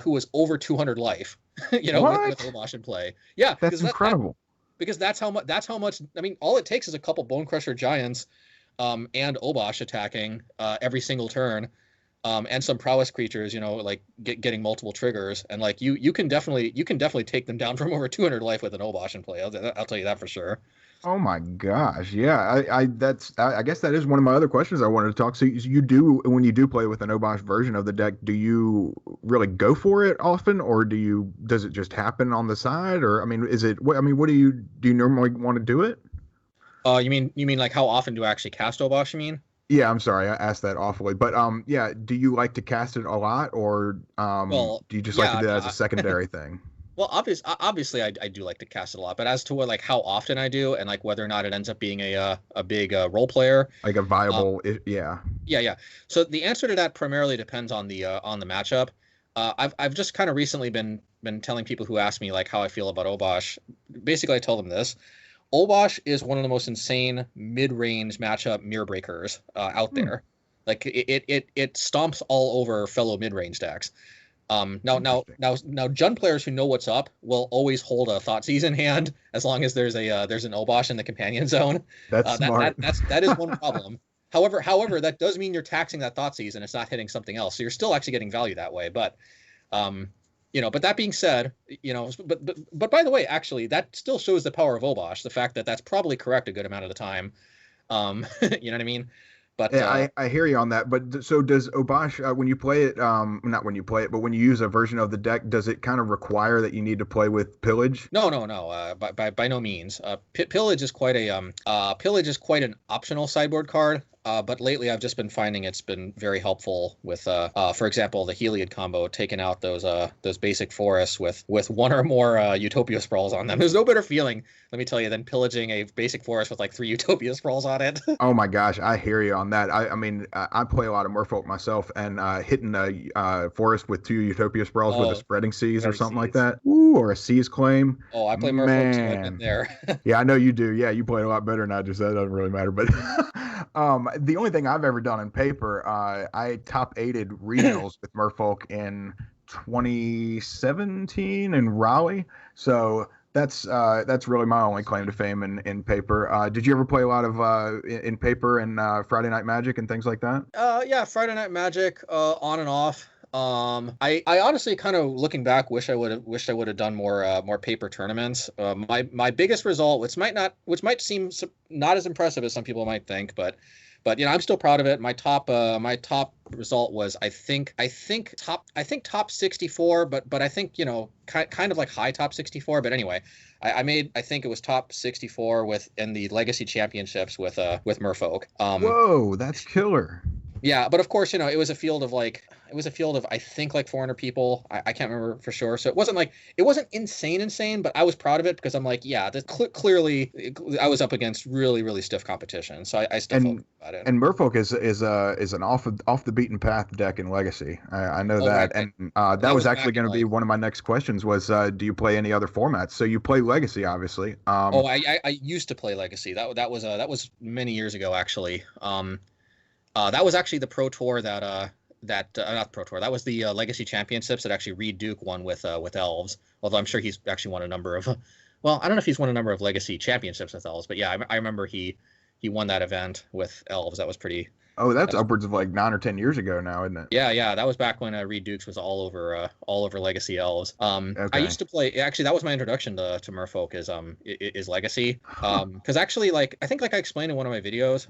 who was over 200 life, with Obosh in play. Yeah, that's incredible. Because that's how much. I mean, all it takes is a couple Bone Crusher Giants, and Obosh attacking every single turn, and some prowess creatures, like getting multiple triggers, and like you can definitely take them down from over 200 life with an Obosh in play. I'll tell you that for sure. Oh my gosh, yeah. I guess that is one of my other questions I wanted to talk. So you do, when you do play with an Obosh version of the deck, do you really go for it often, or does it just happen on the side, or I mean, what do you normally want to do it? You mean like how often do I actually cast Obosh? You mean? Yeah, I'm sorry, I asked that awfully, but yeah, do you like to cast it a lot, or do you just like to do that as a secondary thing? Well, obviously, I do like to cast it a lot, but as to what like how often I do, and like whether or not it ends up being a big role player, like a viable, yeah. So the answer to that primarily depends on the matchup. I've just kind of recently been telling people who ask me like how I feel about Obosh. Basically, I tell them this: Obosh is one of the most insane mid-range matchup mirror breakers out there. Like it stomps all over fellow mid-range decks. Now, Jund players who know what's up will always hold a Thoughtseize in hand as long as there's an Obosh in the companion zone. That's smart. That is one problem. However, that does mean you're taxing that Thoughtseize and it's not hitting something else. So you're still actually getting value that way. But, but that being said, but by the way, actually, that still shows the power of Obosh. The fact that that's probably correct a good amount of the time. You know what I mean? But yeah, I hear you on that. But so does Obosh, when you play it, not when you play it, but when you use a version of the deck, does it kind of require that you need to play with Pillage? No. By no means. Pillage is quite an optional sideboard card. But lately I've just been finding it's been very helpful with, for example, the Heliod combo, taking out those basic forests with one or more Utopia Sprawls on them. There's no better feeling, let me tell you, than pillaging a basic forest with like 3 Utopia Sprawls on it. Oh my gosh, I hear you on that. I mean, I play a lot of Merfolk myself, and hitting a forest with 2 Utopia Sprawls with a Spreading Seas or something like that, or a Seas Claim. Oh, I play Merfolk too, I've been there. Yeah, I know you do. Yeah, you play a lot better than I do, so that doesn't really matter. But the only thing I've ever done in paper, I top 8'd regionals with Merfolk in 2017 in Raleigh. So that's really my only claim to fame in paper. Did you ever play a lot of in paper and Friday Night Magic and things like that? Yeah, Friday Night Magic, on and off. I honestly, kind of looking back, wished I would have done more paper tournaments. My biggest result, which might seem not as impressive as some people might think, but I'm still proud of it. My top result was I think top 64, but I think kind of like high top 64. But anyway, I made, I think it was top 64 in the Legacy Championships with Merfolk. Whoa, that's killer. Yeah, but of course, it was a field of I think like 400 people. I can't remember for sure. So it wasn't insane, but I was proud of it because I'm like, yeah, clearly I was up against really, really stiff competition. So I still felt good about it. And Merfolk is an off the beaten path deck in Legacy. I know that. Right. And that was actually going to be one of my next questions was, do you play any other formats? So you play Legacy, obviously. I used to play Legacy. That was many years ago, actually. That was actually the Pro Tour not the Pro Tour. That was the Legacy Championships that actually Reed Duke won with Elves. Although I'm sure he's actually won a number of, well, I don't know if he's won a number of Legacy Championships with Elves, but yeah, I remember he won that event with Elves. That was pretty. Oh, that's upwards of like 9 or 10 years ago now, isn't it? Yeah. That was back when Reed Dukes was all over Legacy Elves. Okay. I used to play. Actually, that was my introduction to Merfolk is Legacy. Because actually, like I think like I explained in one of my videos,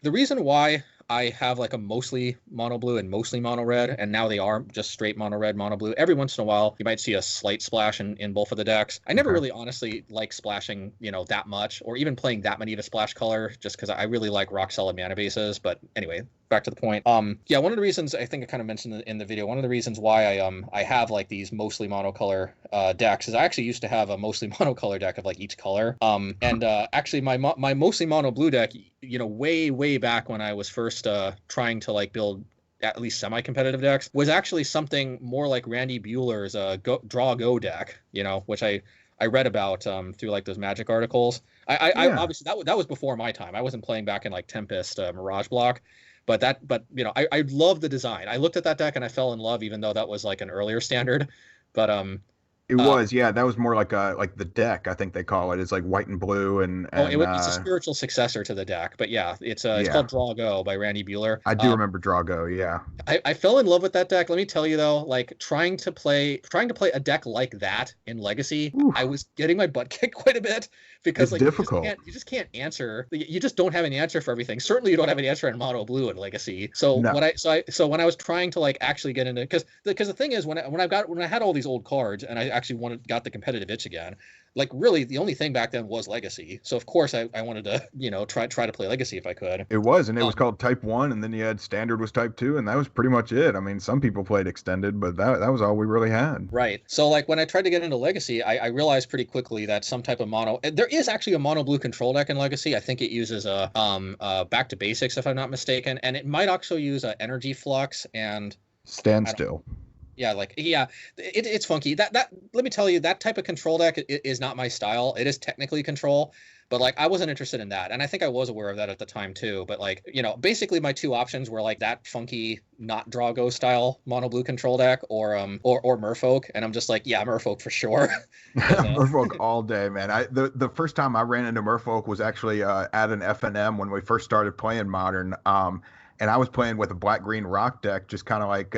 the reason why I have like a mostly mono blue and mostly mono red, and now they are just straight mono red, mono blue. Every once in a while, you might see a slight splash in both of the decks. I never really honestly like splashing, that much, or even playing that many of a splash color, just because I really like rock solid mana bases. But anyway, back to the point. Yeah, one of the reasons I think I kind of mentioned in the video, one of the reasons why I have like these mostly monocolor decks is I actually used to have a mostly monocolor deck of like each color. And actually my mostly mono blue deck, way back when I was first trying to like build at least semi-competitive decks, was actually something more like Randy Bueller's draw go deck, which I read about through like those Magic articles. I obviously that was before my time. I wasn't playing back in like Tempest, Mirage Block. But I love the design. I looked at that deck and I fell in love, even though that was like an earlier standard. But it was, yeah, that was more like the deck, I think they call it. It's like white and blue and it's a spiritual successor to the deck. But yeah, it's called Draw Go by Randy Bueller. I do remember Draw Go, yeah. I fell in love with that deck. Let me tell you though, like trying to play a deck like that in Legacy, oof. I was getting my butt kicked quite a bit because it's difficult. You just can't answer. You just don't have an answer for everything. Certainly, you don't have an answer in mono blue in Legacy. So no. When I was trying to like actually get into, because the thing is when I had all these old cards and I actually got the competitive itch again, like really the only thing back then was Legacy. So of course I wanted to try to play Legacy if I could. It was, and it was called Type 1, and then you had Standard was Type 2, and that was pretty much it. I mean, some people played Extended, but that was all we really had. Right. So like when I tried to get into Legacy, I realized pretty quickly that some type of mono, there is actually a mono blue control deck in Legacy. I think it uses a Back to Basics if I'm not mistaken, and it might also use a Energy Flux and Standstill. It's funky. That let me tell you, that type of control deck is not my style. It is technically control, but like I wasn't interested in that, and I think I was aware of that at the time too. But like basically my two options were like that funky, not Drago style mono blue control deck, or Merfolk, and I'm just like, yeah, Merfolk for sure. Merfolk all day, man. The first time I ran into Merfolk was actually at an FNM when we first started playing Modern, and I was playing with a black green rock deck, just kind of like.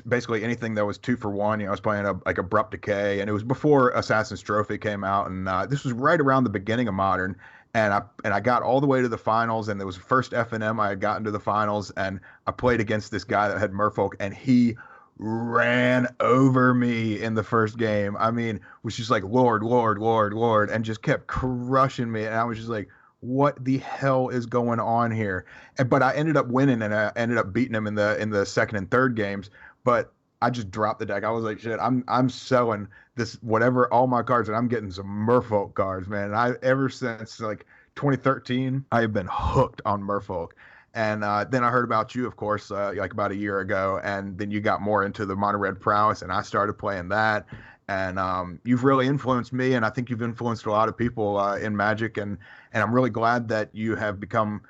Basically anything that was 2 for 1. I was playing like Abrupt Decay, and it was before Assassin's Trophy came out, and this was right around the beginning of Modern, and I got all the way to the finals, and it was the first FNM I had gotten to the finals, and I played against this guy that had Merfolk, and he ran over me in the first game. I mean, was just like Lord, and just kept crushing me, and I was just like, what the hell is going on here? But I ended up winning, and I ended up beating him in the second and third games. But I just dropped the deck. I was like, shit, I'm selling this whatever, all my cards, and I'm getting some Merfolk cards, man. And ever since like 2013, I have been hooked on Merfolk. And then I heard about you, of course, like about a year ago, and then you got more into the mono red prowess, and I started playing that. And you've really influenced me, and I think you've influenced a lot of people in Magic, and I'm really glad that you have become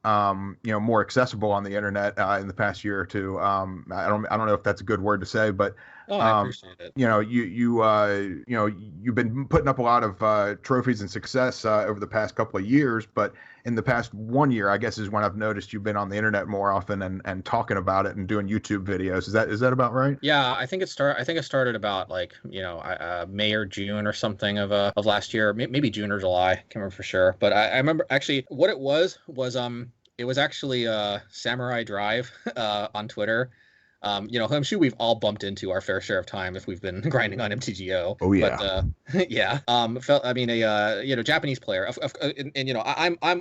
more accessible on the internet in the past year or two. I don't know if that's a good word to say, but I appreciate it. You've been putting up a lot of trophies and success over the past couple of years, but in the past 1 year, I guess, is when I've noticed you've been on the internet more often and talking about it and doing YouTube videos. Is that about right? Yeah, I think it started about like May or June or something of last year, maybe June or July. Can't remember for sure, but I remember actually what it was it was actually Samurai Drive on Twitter. I'm sure we've all bumped into our fair share of time if we've been grinding on MTGO. Oh yeah, but, yeah. Japanese player, and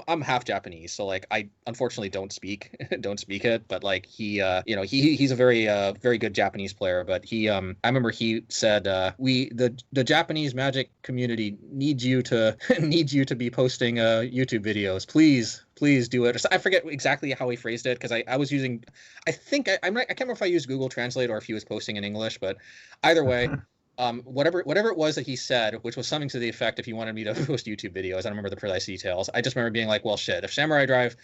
I'm half Japanese, so like I unfortunately don't speak it, but like he's a very good Japanese player. But I remember he said the Japanese Magic community needs you to be posting YouTube videos, please do it. I forget exactly how he phrased it, because I was using, I can't remember if I used Google Translate or if he was posting in English, but either way, whatever it was that he said, which was something to the effect if he wanted me to post YouTube videos. I don't remember the precise details. I just remember being like, well, shit, if Samurai Drive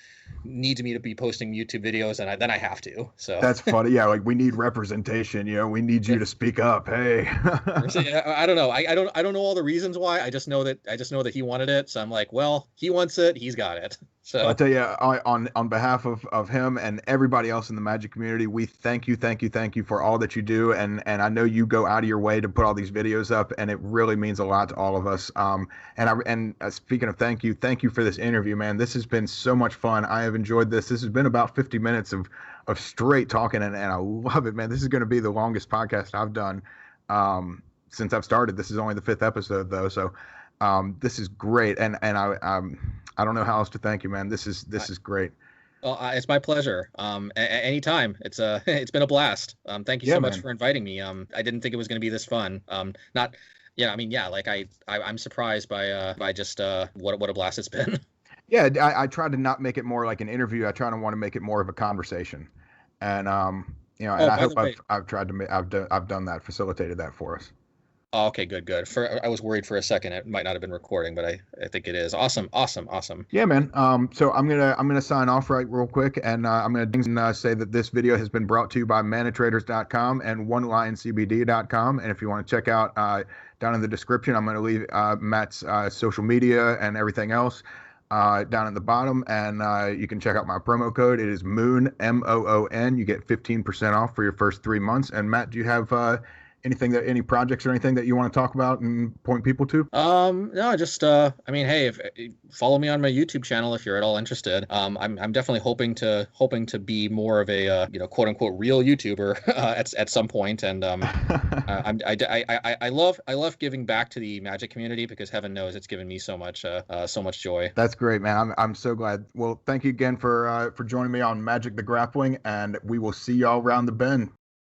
needs me to be posting YouTube videos, then I have to. So that's funny. Yeah, like we need representation. We need you to speak up. Hey. I don't know. I don't know all the reasons why. I just know that he wanted it. So I'm like, well, he wants it. He's got it. So I So tell you, on behalf of him and everybody else in the Magic community, we thank you for all that you do, and I know you go out of your way to put all these videos up, and it really means a lot to all of us. Speaking of thank you for this interview, man. This has been so much fun. I have enjoyed this. This has been about 50 minutes of straight talking, and I love it, man. This is going to be the longest podcast I've done since I've started. This is only the 5th episode though, so this is great, and I don't know how else to thank you, man. This is great. well, it's my pleasure. Anytime. It's it's been a blast. Thank you Yeah, so much man. for inviting me. I didn't think it was going to be this fun. Not, yeah, I mean, yeah, like I'm surprised by just what a blast it's been. Yeah, I try to not make it more like an interview. I try to want to make it more of a conversation, and and Oh, I by hope the way, I've tried to I've done that, facilitated that for us. oh, okay, good. I was worried for a second it might not have been recording, but I think it is. Awesome. Yeah, man. So I'm gonna sign off right real quick, and I'm gonna say that this video has been brought to you by manatraders.com and onelioncbd.com. And if you want to check out down in the description, I'm gonna leave Matt's social media and everything else down at the bottom, and you can check out my promo code. It is Moon, MOON. You get 15% off for your first 3 months. And Matt, do you have any projects or anything that you want to talk about and point people to? No, just I mean, hey, if follow me on my YouTube channel if you're at all interested. I'm definitely hoping to be more of a quote unquote real YouTuber at some point, and I love giving back to the Magic community because heaven knows it's given me so much joy. That's great, man. I'm so glad. Well, thank you again for joining me on Magic the Grappling, and we will see y'all around the bend.